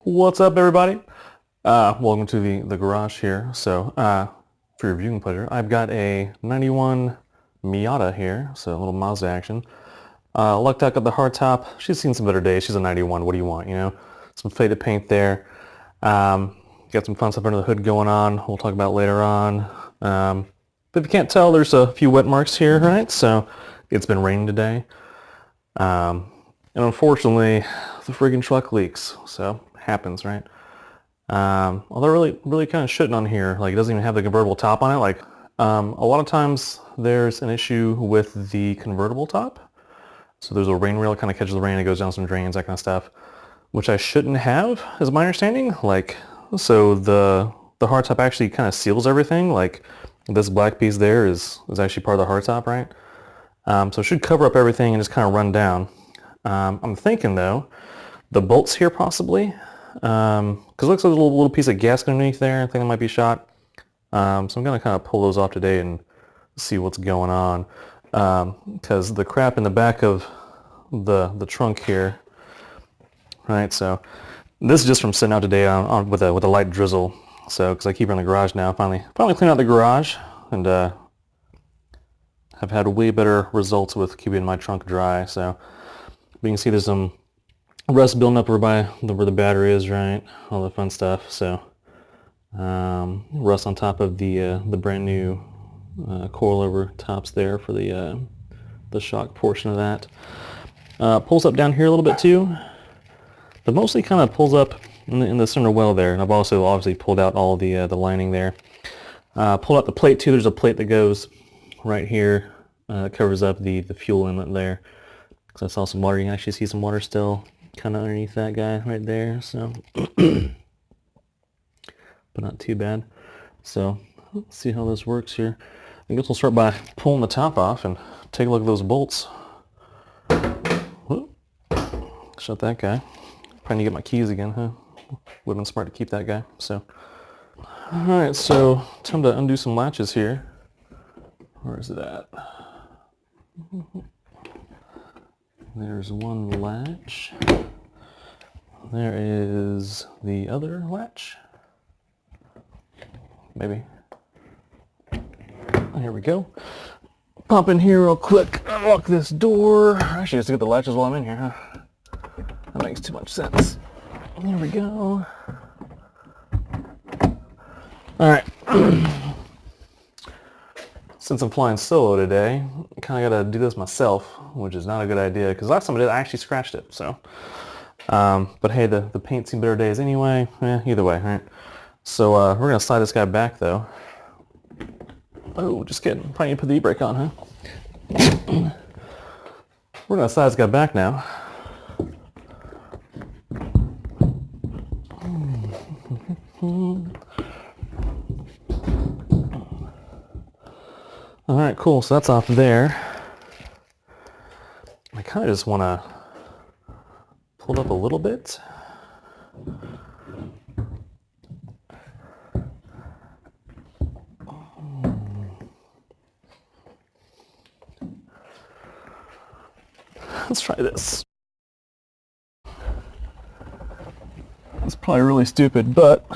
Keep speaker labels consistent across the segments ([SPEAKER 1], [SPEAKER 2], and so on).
[SPEAKER 1] What's up, everybody? Welcome to the garage here. So, for your viewing pleasure, I've got a 91 Miata here, so a little Mazda action. Lucked out, got the hardtop. She's seen some better days. She's a 91. What do you want, you know? Some faded paint there. Got some fun stuff under the hood going on. We'll talk about later on. But if you can't tell, there's a few wet marks here, right? So, it's been raining today. And unfortunately, the friggin' truck leaks. So, happens, right? Although really kind of shitting on here, like it doesn't even have the convertible top on it. Like a lot of times there's an issue with the convertible top. So there's a rain rail that kind of catches the rain, it goes down some drains, that kind of stuff, which I shouldn't have, is my understanding. Like, so the hardtop actually kind of seals everything. Like this black piece there is actually part of the hardtop, right? So it should cover up everything and just kind of run down. I'm thinking though, the bolts here possibly. Because it looks like a little piece of gasket underneath there. I think it might be shot. So I'm going to kind of pull those off today and see what's going on. Because the crap in the back of the trunk here, right? So this is just from sitting out today with a light drizzle. So because I keep her in the garage now, finally cleaned out the garage and have had way better results with keeping my trunk dry. So we can see there's some rust building up over by where the battery is, right? All the fun stuff. So rust on top of the brand new coilover tops there for the shock portion of that. Pulls up down here a little bit too, but mostly kind of pulls up in the center well there. And I've also obviously pulled out all the lining there. Pulled out the plate too. There's a plate that goes right here. Covers up the fuel inlet there. Because I saw some water. You can actually see some water still kind of underneath that guy right there, so but not too bad. So let's see how this works here. I guess we'll start by pulling the top off and take a look at those bolts. Whoop. Shut that guy. Probably need to get my keys again, huh? Would have been smart to keep that guy. So alright, so time to undo some latches here. Where is it at? There's one latch. There is the other latch. Maybe. Here we go. Pop in here real quick. Unlock this door. Actually, just to get the latches while I'm in here, huh? That makes too much sense. Here we go. Alright. Since I'm flying solo today, I kind of got to do this myself, which is not a good idea, because last time I did, I actually scratched it, so. But hey, the paint's seen better days anyway. Either way, right? So we're going to slide this guy back, though. Oh, just kidding. Probably need to put the e-brake on, huh? We're going to slide this guy back now. Alright, cool. So that's off there. I kind of just want to pull it up a little bit. Let's try this. It's probably really stupid, but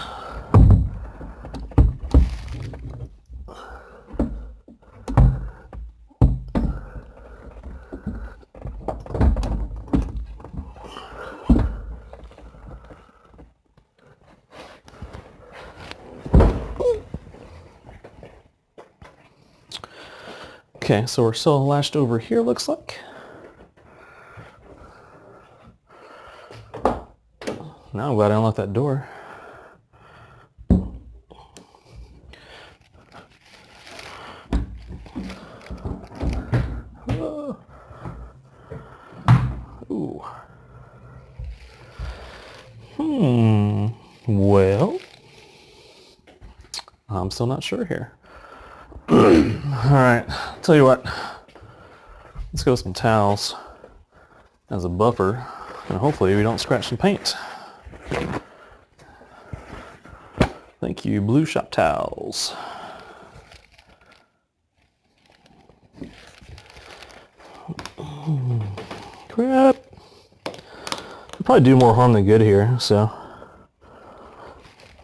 [SPEAKER 1] okay, so we're still latched over here, looks like. Now I'm glad I unlocked that door. Ooh. Well, I'm still not sure here. Alright, tell you what. Let's go with some towels as a buffer, and hopefully we don't scratch some paint. Thank you, Blue Shop Towels. Crap. I'll probably do more harm than good here, so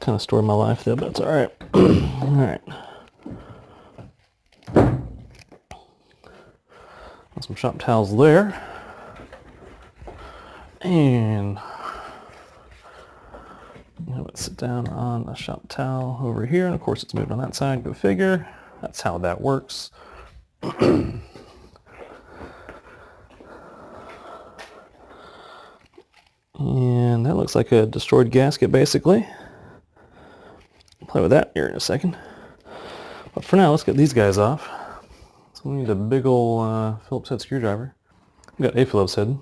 [SPEAKER 1] kind of story of my life though, but it's all right. All right. Got some shop towels there. And let's sit down on a shop towel over here. And of course it's moved on that side, go figure. That's how that works. And that looks like a destroyed gasket basically. I'll play with that here in a second. But for now, let's get these guys off. So we need a big old Phillips head screwdriver. We've got a Phillips head.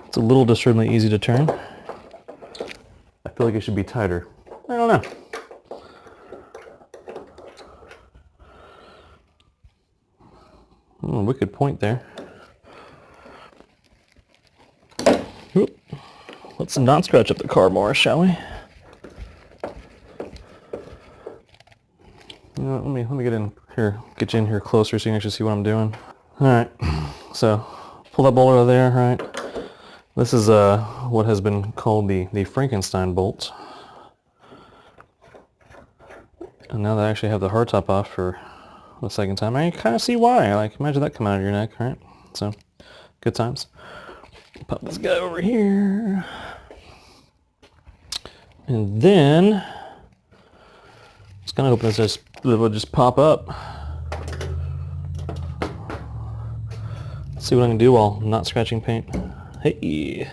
[SPEAKER 1] It's a little disturbingly easy to turn. I feel like it should be tighter. I don't know. Wicked point there. Oop. Let's not scratch up the car more, shall we? You know what, let me get in here, get you in here closer so you can actually see what I'm doing. All right, so pull that bolt out of there. Right, this is what has been called the Frankenstein bolt. And now that I actually have the hardtop off for the second time, I kind of see why. Like, imagine that coming out of your neck, right? So, good times. Pop this guy over here. And then, it's kind of hoping it will just pop up. See what I can do while not scratching paint. Hey,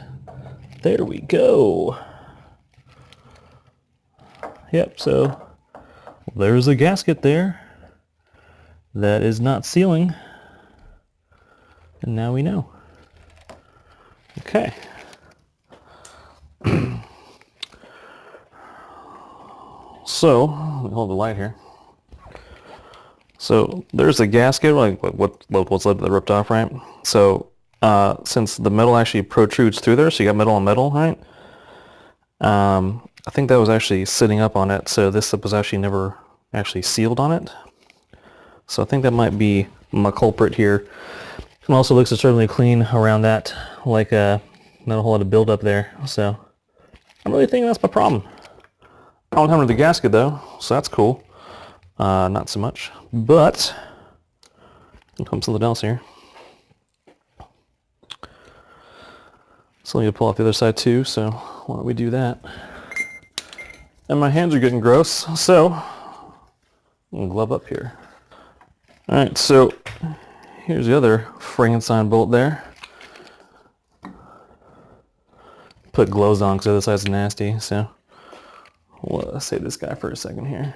[SPEAKER 1] there we go. Yep, so there's a gasket there that is not sealing. And now we know. Okay. So, let me hold the light here. So there's a gasket, like what's left that ripped off, right? So since the metal actually protrudes through there, so you got metal on metal, right? I think that was actually sitting up on it, so this was actually never actually sealed on it. So I think that might be my culprit here. It also looks disturbingly clean around that, like not a whole lot of buildup there. So I'm really thinking that's my problem. I don't hammer the gasket though, so that's cool. Not so much, but here comes something else here. So I need to pull off the other side too, so why don't we do that? And my hands are getting gross, so I'm gonna glove up here. Alright, so here's the other Frankenstein bolt there. Put gloves on because the other side's nasty, so let's save this guy for a second here.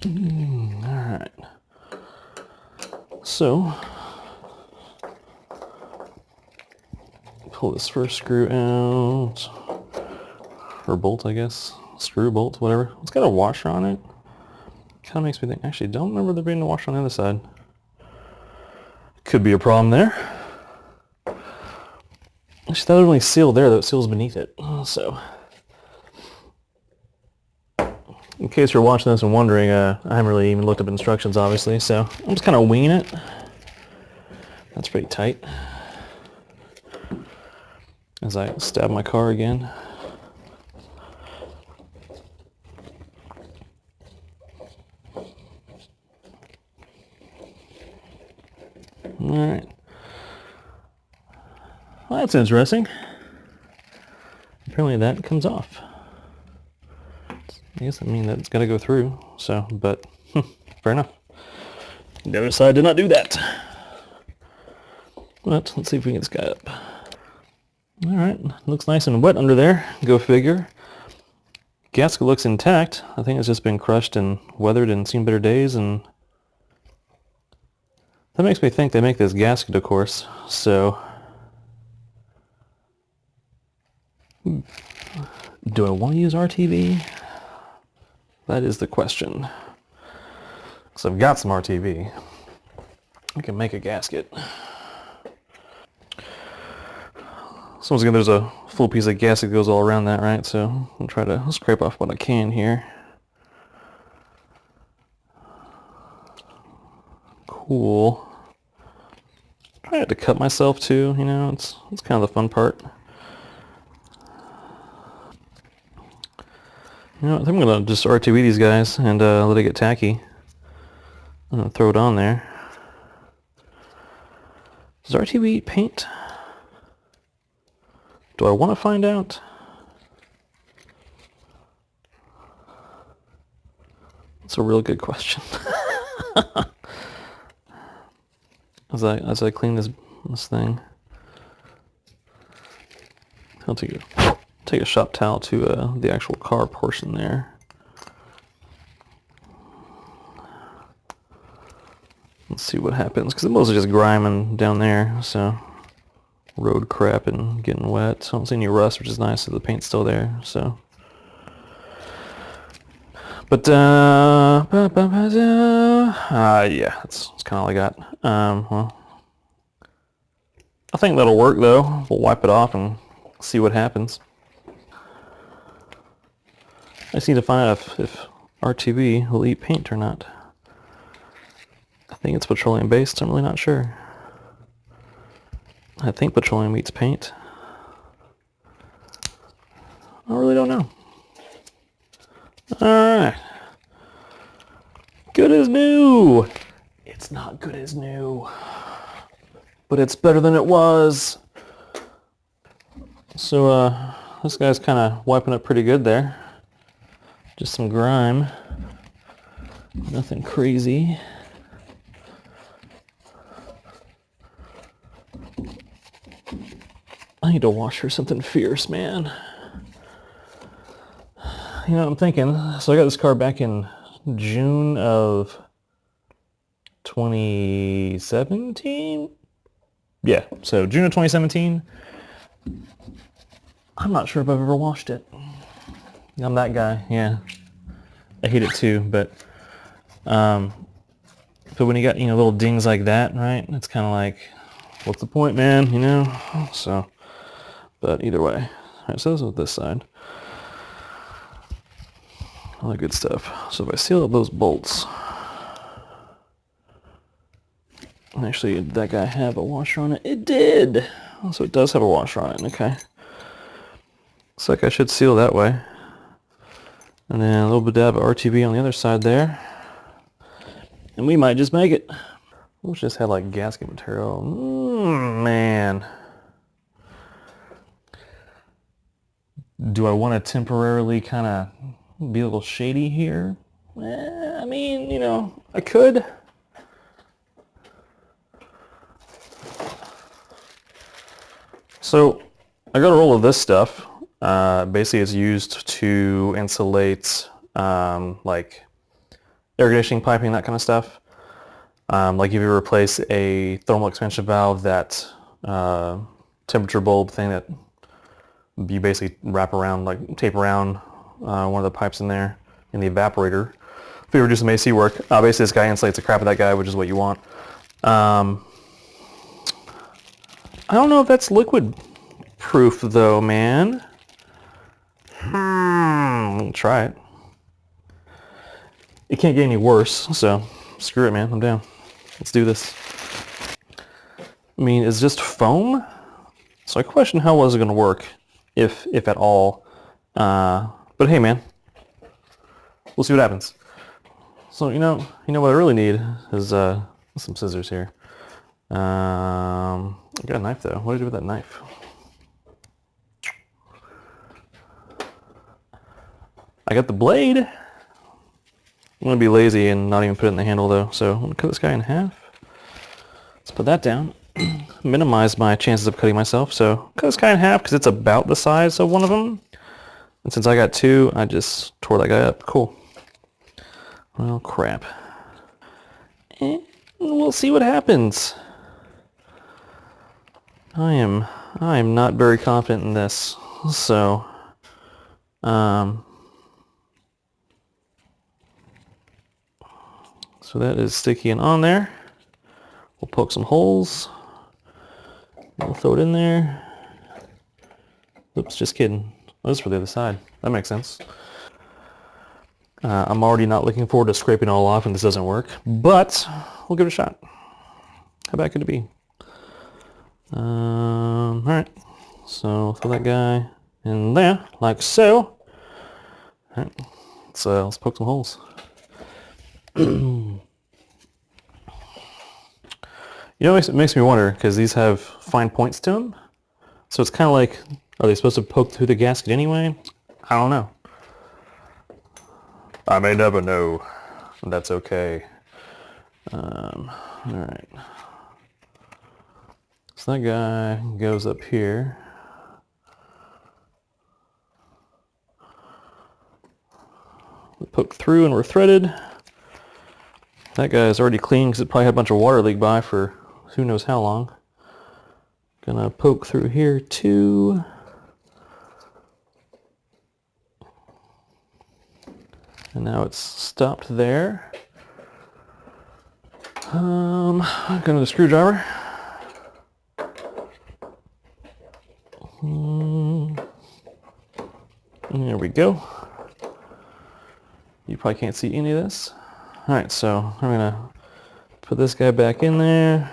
[SPEAKER 1] Alright. So, pull this first screw out. Or bolt, I guess. Screw, bolt, whatever. It's got a washer on it. Kind of makes me think, actually, don't remember there being a washer on the other side. Could be a problem there. Actually, that doesn't really seal there, though. It seals beneath it. So, in case you're watching this and wondering, I haven't really even looked up instructions, obviously, so I'm just kind of winging it. That's pretty tight. As I stab my car again. Alright. Well, that's interesting. Apparently that comes off. I guess I mean that's got to go through, so, but fair enough. The other side did not do that. But let's see if we can get this guy up. Alright, looks nice and wet under there. Go figure. Gasket looks intact. I think it's just been crushed and weathered and seen better days, and that makes me think they make this gasket, of course, so do I want to use RTV? That is the question. Because I've got some RTV. I can make a gasket. So once again, there's a full piece of gasket that goes all around that, right? So I'll try to scrape off what I can here. Cool. I had to cut myself too, you know, it's kind of the fun part. You know, I think I'm gonna just RTV these guys and let it get tacky. I'm gonna throw it on there. Does RTV eat paint? Do I want to find out? That's a real good question. as I clean this thing, I'll take a shop towel to the actual car portion there. Let's see what happens, because it's mostly just griming down there, so road crap and getting wet. So I don't see any rust, which is nice, so the paint's still there. So, but yeah, that's kind of all I got. Well, I think that'll work though. We'll wipe it off and see what happens. I just need to find out if RTV will eat paint or not. I think it's petroleum based. I'm really not sure. I think petroleum eats paint. I really don't know. Alright. Good as new. It's not good as new, but it's better than it was. So this guy's kind of wiping up pretty good there. Just some grime. Nothing crazy. I need to wash her something fierce, man. You know what I'm thinking? So I got this car back in June of 2017? Yeah, so June of 2017. I'm not sure if I've ever washed it. I'm that guy, yeah. I hate it too, but when you got, you know, little dings like that, right? It's kind of like, what's the point, man? You know? So, but either way. All right, so this is this side. All that good stuff. So if I seal up those bolts, actually, did that guy have a washer on it? It did! So it does have a washer on it, okay. Looks like I should seal that way. And then a little bit of RTV on the other side there. And we might just make it. We'll just have like gasket material. Man. Do I want to temporarily kind of be a little shady here? I mean, you know, I could. So I got a roll of this stuff. Basically, it's used to insulate like air conditioning piping, that kind of stuff. Like if you replace a thermal expansion valve, that temperature bulb thing that you basically wrap around, like tape around one of the pipes in there in the evaporator. If you ever do some AC work, basically this guy insulates the crap of that guy, which is what you want. I don't know if that's liquid proof though, man. I'll try it. It can't get any worse, so screw it, man. I'm down. Let's do this. I mean, it's just foam? So I question how well is it going to work, if at all. But hey, man, we'll see what happens. So you know what I really need is some scissors here. I got a knife though. What do I do with that knife? I got the blade. I'm gonna be lazy and not even put it in the handle though. So I'm gonna cut this guy in half. Let's put that down. Minimize my chances of cutting myself. So cut this guy in half because it's about the size of one of them. And since I got two, I just tore that guy up. Cool. Well, crap. And we'll see what happens. I am not very confident in this. So, so that is sticky and on there. We'll poke some holes. We'll throw it in there. Oops, just kidding. Oh, this is for the other side. That makes sense. I'm already not looking forward to scraping it all off when this doesn't work, but we'll give it a shot. How bad could it be? Alright, so throw that guy in there, like so. All right, let's poke some holes. You know, it makes me wonder, because these have fine points to them. So it's kind of like, are they supposed to poke through the gasket anyway? I don't know. I may never know. That's okay. All right. So that guy goes up here. We poke through and we're threaded. That guy's already clean because it probably had a bunch of water leak by for who knows how long. Gonna poke through here too. And now it's stopped there. I'm gonna the screwdriver. There we go. You probably can't see any of this. All right, so I'm gonna put this guy back in there.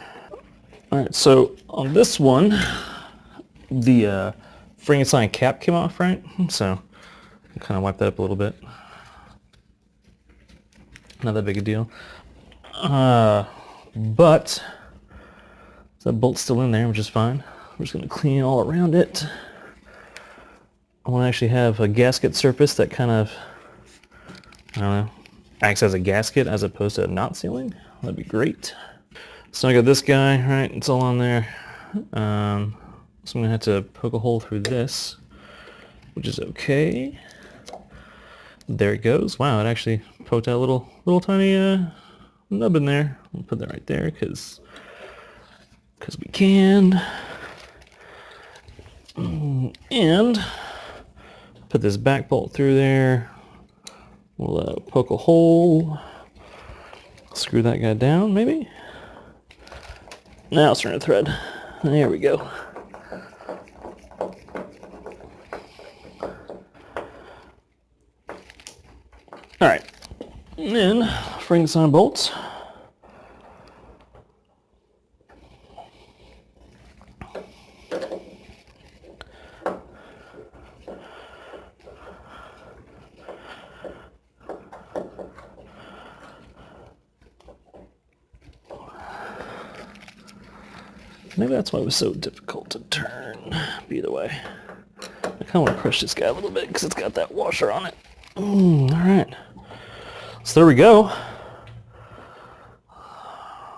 [SPEAKER 1] All right, so on this one, the Frankenstein cap came off, right? So I'll kind of wipe that up a little bit. Not that big a deal. But that bolt's still in there, which is fine. I'm just gonna clean all around it. I want to actually have a gasket surface that kind of, I don't know, acts as a gasket as opposed to a knot sealing. That'd be great. So I got this guy, right? It's all on there. So I'm gonna have to poke a hole through this, which is okay. There it goes. Wow, it actually poked out a little tiny nub in there. I'll put that right there because we can. And put this back bolt through there. We'll poke a hole. Screw that guy down, maybe. Now it's trying to thread. There we go. All right, and then Frankenstein bolts. Maybe that's why it was so difficult to turn. But either way, I kind of want to crush this guy a little bit because it's got that washer on it. All right. So there we go.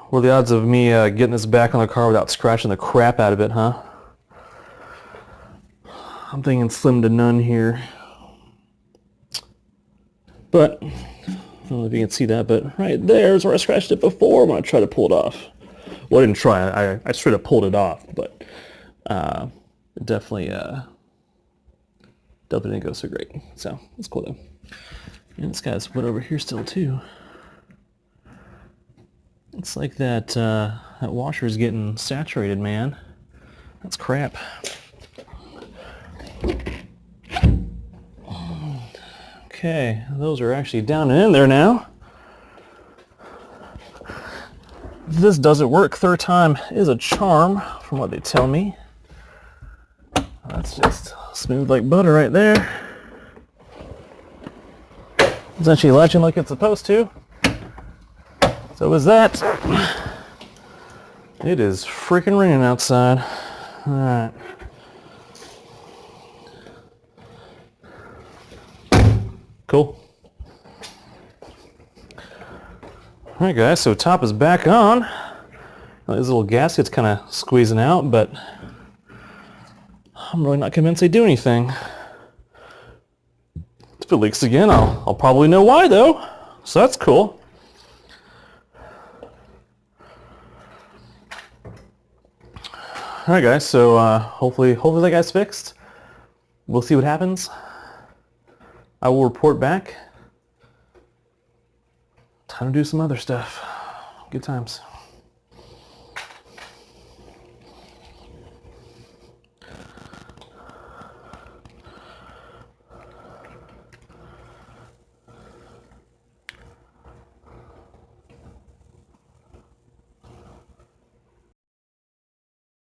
[SPEAKER 1] What are the odds of me getting this back on the car without scratching the crap out of it, huh? I'm thinking slim to none here. But, I don't know if you can see that, but right there is where I scratched it before when I tried to pull it off. Well, I didn't try. I straight up pulled it off, but it definitely didn't go so great. So that's cool though. And this guy's wet over here still too. It's like that that washer is getting saturated, man. That's crap. Okay, those are actually down and in there now. This doesn't work. Third time is a charm, from what they tell me. That's just smooth like butter right there. It's actually latching like it's supposed to. So is that. It is freaking raining outside. Alright. Cool. Alright guys, so top is back on. This little gasket's kind of squeezing out, but I'm really not convinced they do anything. If it leaks again, I'll probably know why though. So that's cool. Alright guys, so hopefully that guy's fixed. We'll see what happens. I will report back. Time to do some other stuff. Good times.